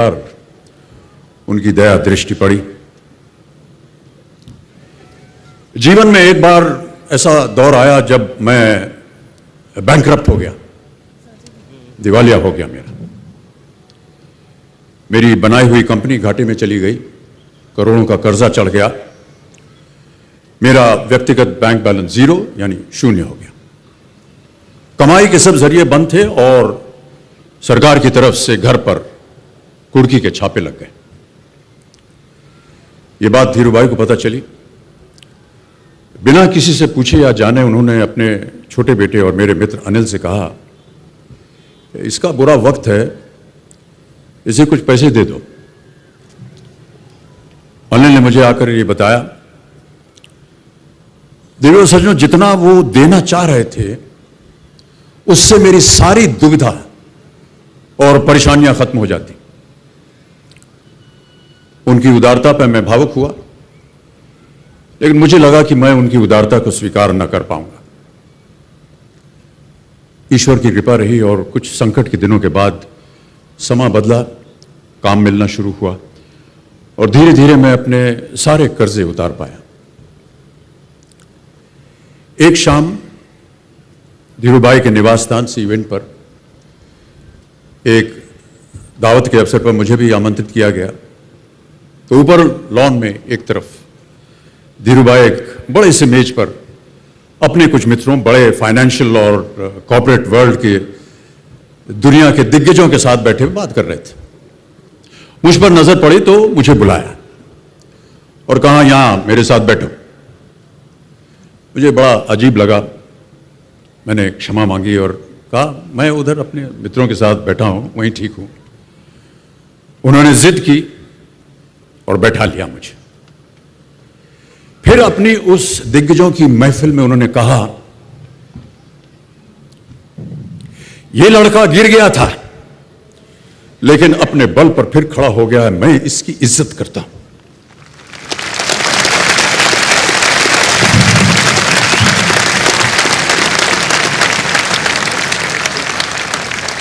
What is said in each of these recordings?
पर उनकी दया दृष्टि पड़ी। जीवन में एक बार ऐसा दौर आया जब मैं बैंकरप्ट हो गया, दिवालिया हो गया। मेरी बनाई हुई कंपनी घाटे में चली गई, करोड़ों का कर्जा चढ़ गया, मेरा व्यक्तिगत बैंक बैलेंस जीरो यानी शून्य हो गया। कमाई के सब जरिए बंद थे और सरकार की तरफ से घर पर कुर्की के छापे लग गए। ये बात धीरूभाई को पता चली। बिना किसी से पूछे या जाने उन्होंने अपने छोटे बेटे और मेरे मित्र अनिल से कहा, इसका बुरा वक्त है, इसे कुछ पैसे दे दो। अनिल ने मुझे आकर ये बताया, देखो सज्जनों, जितना वो देना चाह रहे थे उससे मेरी सारी दुविधा और परेशानियां खत्म हो जाती। उनकी उदारता पर मैं भावुक हुआ, लेकिन मुझे लगा कि मैं उनकी उदारता को स्वीकार न कर पाऊंगा। ईश्वर की कृपा रही और कुछ संकट के दिनों के बाद समा बदला, काम मिलना शुरू हुआ और धीरे धीरे मैं अपने सारे कर्जे उतार पाया। एक शाम धीरूभाई के निवास स्थान सी इवेंट पर एक दावत के अवसर पर मुझे भी आमंत्रित किया गया। तो ऊपर लॉन में एक तरफ धीरूभाई एक बड़े से मेज पर अपने कुछ मित्रों, बड़े फाइनेंशियल और कॉर्पोरेट वर्ल्ड के दुनिया के दिग्गजों के साथ बैठे हुए बात कर रहे थे। मुझ पर नजर पड़ी तो मुझे बुलाया और कहा, यहां मेरे साथ बैठो। मुझे बड़ा अजीब लगा। मैंने क्षमा मांगी और कहा, मैं उधर अपने मित्रों के साथ बैठा हूं, वहीं ठीक हूं। उन्होंने जिद की और बैठा लिया मुझे। फिर अपनी उस दिग्गजों की महफिल में उन्होंने कहा, यह लड़का गिर गया था लेकिन अपने बल पर फिर खड़ा हो गया है, मैं इसकी इज्जत करता हूं।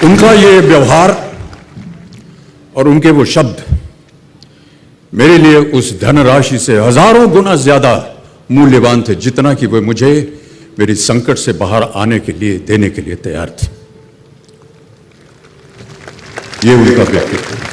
उनका ये व्यवहार और उनके वो शब्द मेरे लिए उस धनराशि से हजारों गुना ज्यादा मूल्यवान थे, जितना कि वे मुझे मेरी संकट से बाहर आने के लिए, देने के लिए तैयार थे। ये उनका व्यक्तित्व।